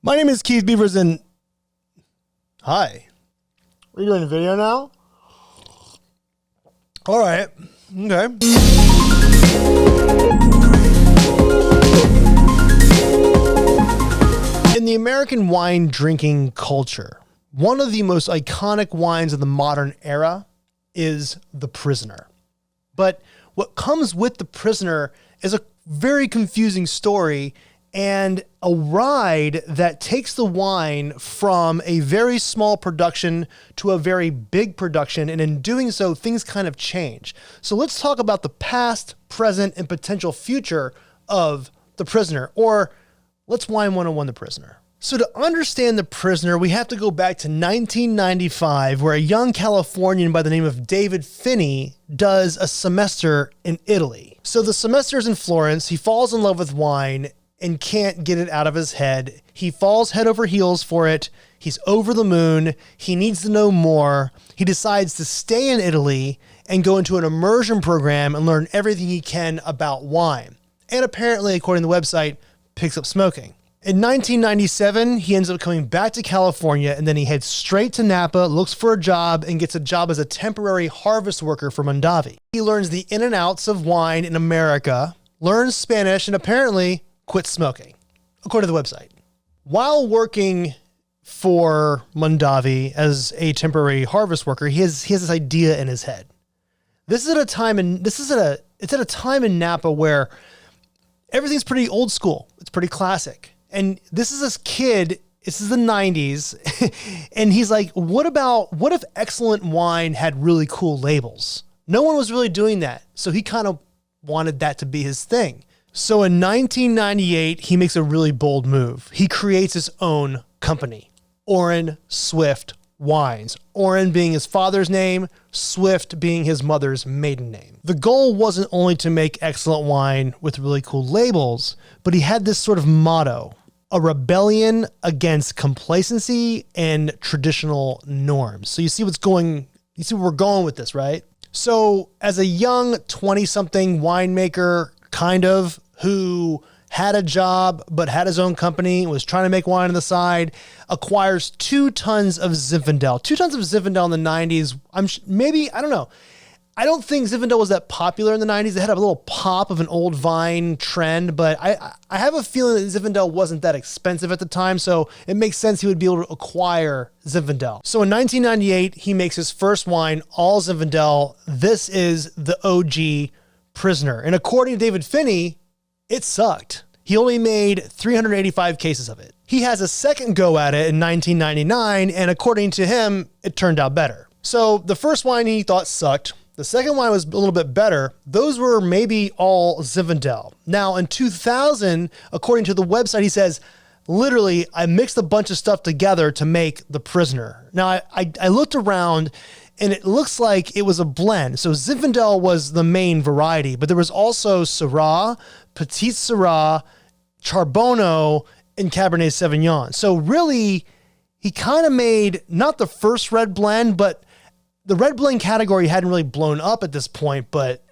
My name is Keith Beavers, and hi. Are you doing a video now? All right. Okay. In the American wine drinking culture, one of the most iconic wines of the modern era is The Prisoner. But what comes with The Prisoner is a very confusing story and a ride that takes the wine from a very small production to a very big production. And in doing so, things kind of change. So let's talk about the past, present, and potential future of The Prisoner, or let's Wine 101 The Prisoner. So to understand The Prisoner, we have to go back to 1995, where a young Californian by the name of Dave Phinney does a semester in Italy. So the semester is in Florence. He falls in love with wine and can't get it out of his head. He falls head over heels for it. He's over the moon. He needs to know more. He decides to stay in Italy and go into an immersion program and learn everything he can about wine. And apparently, according to the website, picks up smoking. In 1997, he ends up coming back to California, and then he heads straight to Napa, looks for a job, and gets a job as a temporary harvest worker for Mondavi. He learns the in and outs of wine in America, learns Spanish, and apparently quits smoking, according to the website. While working for Mondavi as a temporary harvest worker, he has this idea in his head. It's at a time in Napa where everything's pretty old school. It's pretty classic. And this is this kid, this is the 90s, and he's like, what if excellent wine had really cool labels? No one was really doing that. So he kind of wanted that to be his thing. So in 1998, he makes a really bold move. He creates his own company, Oren Swift Wines. Oren being his father's name, Swift being his mother's maiden name. The goal wasn't only to make excellent wine with really cool labels, but he had this sort of motto, a rebellion against complacency and traditional norms. So you see where we're going with this, right? So as a young 20-something winemaker, kind of, who had a job but had his own company, was trying to make wine on the side, acquires 2 tons of Zinfandel. 2 tons of Zinfandel in the 90s. I don't know. I don't think Zinfandel was that popular in the 90s. They had a little pop of an old vine trend, but I have a feeling that Zinfandel wasn't that expensive at the time, so it makes sense he would be able to acquire Zinfandel. So in 1998, he makes his first wine, all Zinfandel. This is the OG Prisoner. And according to Dave Phinney, it sucked. He only made 385 cases of it. He has a second go at it in 1999, and according to him, it turned out better. So the first wine he thought sucked. The second wine was a little bit better. Those were maybe all Zinfandel. Now in 2000, according to the website, he says, literally, I mixed a bunch of stuff together to make The Prisoner. Now I looked around, and it looks like it was a blend. So Zinfandel was the main variety, but there was also Syrah, Petite Sirah, Charbono, and Cabernet Sauvignon. So really, he kind of made not the first red blend, but the red blend category hadn't really blown up at this point, but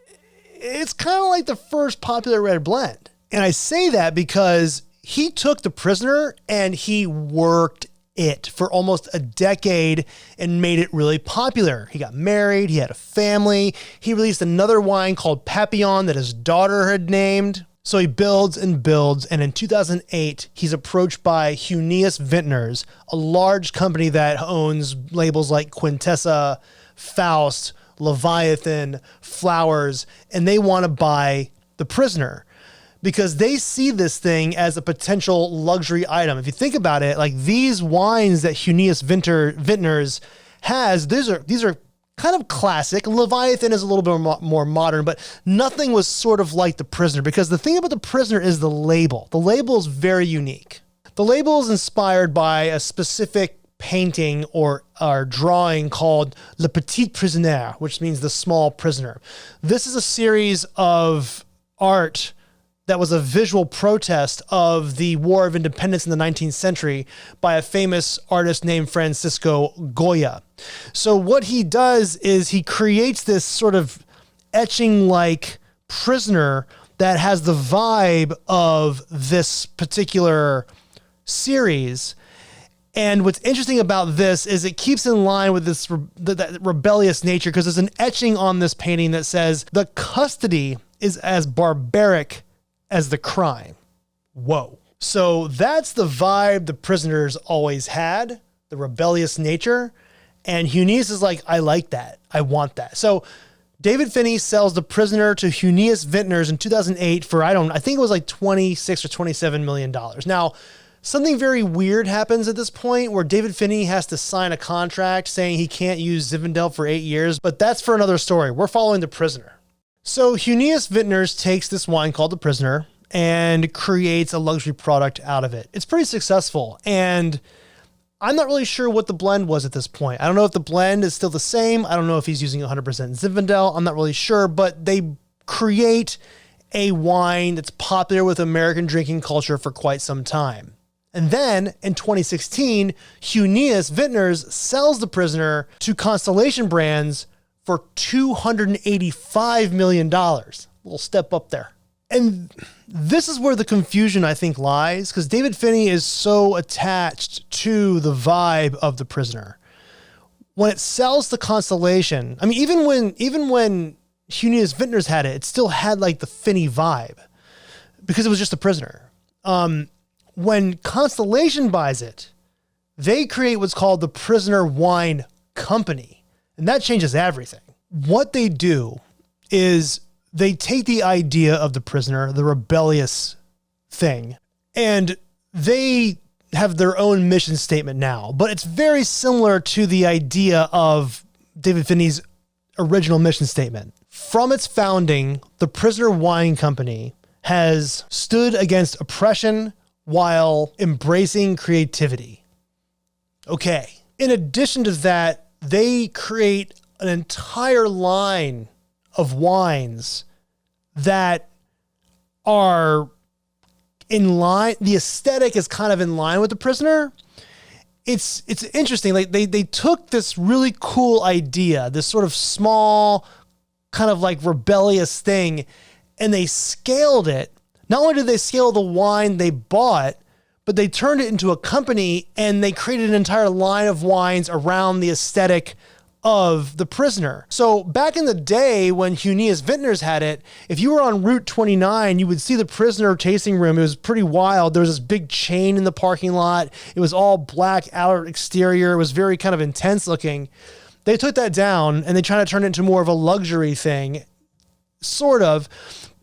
it's kind of like the first popular red blend. And I say that because he took The Prisoner and he worked it for almost a decade and made it really popular. He got married, he had a family, he released another wine called Papillon that his daughter had named. So he builds and builds, and in 2008, he's approached by Huneeus Vintners, a large company that owns labels like Quintessa, Faust, Leviathan, Flowers, and they want to buy The Prisoner because they see this thing as a potential luxury item. If you think about it, like these wines that Huneeus Vintners has, these are kind of classic. Leviathan is a little bit more modern, but nothing was sort of like The Prisoner, because the thing about The Prisoner is the label. The label is very unique. The label is inspired by a specific painting or drawing called Le Petit Prisonnier, which means the small prisoner. This is a series of art that was a visual protest of the War of Independence in the 19th century by a famous artist named Francisco Goya. So what he does is he creates this sort of etching-like prisoner that has the vibe of this particular series. And what's interesting about this is it keeps in line with this that rebellious nature, because there's an etching on this painting that says, "The custody is as barbaric as the crime." Whoa. So that's the vibe the prisoners always had, the rebellious nature. And Huneeus is like, I like that. I want that. So David Phinney sells The Prisoner to Huneeus Vintners in 2008 for, I think it was like $26 or $27 million. Now, something very weird happens at this point where David Phinney has to sign a contract saying he can't use Zinfandel for 8 years, but that's for another story. We're following The Prisoner. So Huneeus Vintners takes this wine called The Prisoner and creates a luxury product out of it. It's pretty successful, and I'm not really sure what the blend was at this point. I don't know if the blend is still the same. I don't know if he's using 100% Zinfandel. I'm not really sure, but they create a wine that's popular with American drinking culture for quite some time. And then in 2016, Huneeus Vintners sells The Prisoner to Constellation Brands for $285 million. A little step up there. And this is where the confusion, I think, lies, because David Phinney is so attached to the vibe of The Prisoner. When it sells to Constellation, I mean, even when Huneeus Vintners had it, it still had like the Phinney vibe because it was just The Prisoner. When Constellation buys it, they create what's called the Prisoner Wine Company, and that changes everything. What they do is they take the idea of The Prisoner, the rebellious thing, and they have their own mission statement now, but it's very similar to the idea of David Phinney's original mission statement. From its founding, the Prisoner Wine Company has stood against oppression while embracing creativity. Okay. In addition to that, they create an entire line of wines that are in line. The aesthetic is kind of in line with The Prisoner. It's interesting. Like they took this really cool idea, this sort of small, kind of like rebellious thing, and they scaled it. Not only did they scale the wine they bought, but they turned it into a company and they created an entire line of wines around the aesthetic of The Prisoner. So back in the day when Huneeus Vintners had it, if you were on Route 29, you would see The Prisoner tasting room. It was pretty wild. There was this big chain in the parking lot. It was all black outer exterior. It was very kind of intense looking. They took that down and they tried to turn it into more of a luxury thing, sort of.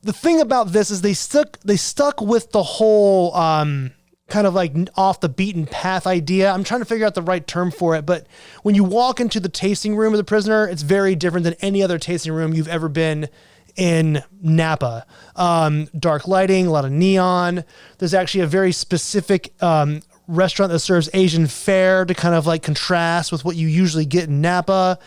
The thing about this is they stuck with the whole kind of like off the beaten path idea. I'm trying to figure out the right term for it, but when you walk into the tasting room of The Prisoner, it's very different than any other tasting room you've ever been in Napa. Dark lighting, a lot of neon. There's actually a very specific restaurant that serves Asian fare to kind of like contrast with what you usually get in Napa.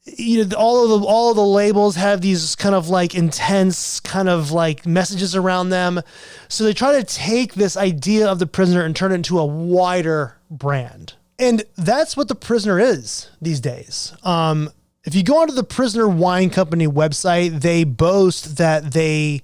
You know, all of the labels have these kind of like intense kind of like messages around them. So they try to take this idea of The Prisoner and turn it into a wider brand. And that's what The Prisoner is these days. If you go onto the Prisoner Wine Company website, they boast that they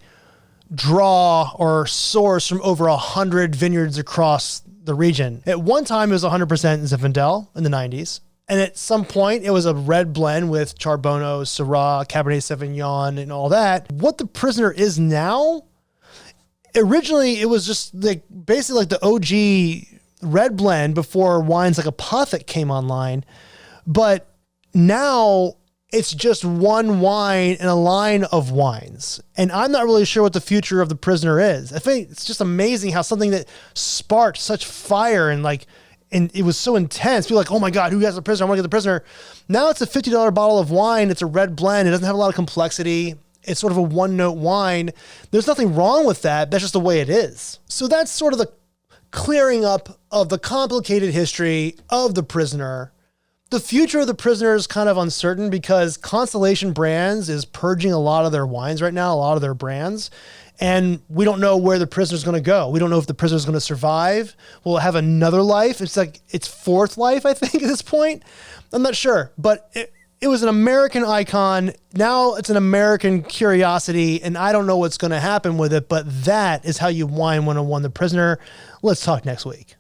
draw or source from over 100 vineyards across the region. At one time, it was 100% Zinfandel in the 90s. And at some point, it was a red blend with Charbono, Syrah, Cabernet Sauvignon, and all that. What The Prisoner is now, originally, it was just like basically like the OG red blend before wines like Apothic came online. But now it's just one wine and a line of wines. And I'm not really sure what the future of The Prisoner is. I think it's just amazing how something that sparked such fire and it was so intense. People were like, oh my God, who has The Prisoner? I want to get The Prisoner. Now it's a $50 bottle of wine. It's a red blend. It doesn't have a lot of complexity. It's sort of a one-note wine. There's nothing wrong with that. That's just the way it is. So that's sort of the clearing up of the complicated history of The Prisoner. The future of The Prisoner is kind of uncertain because Constellation Brands is purging a lot of their wines right now, a lot of their brands. And we don't know where The Prisoner is going to go. We don't know if The Prisoner is going to survive. Will it have another life? It's like its fourth life, I think, at this point. I'm not sure. But it was an American icon. Now it's an American curiosity, and I don't know what's going to happen with it. But that is how you wine 101 The Prisoner. Let's talk next week.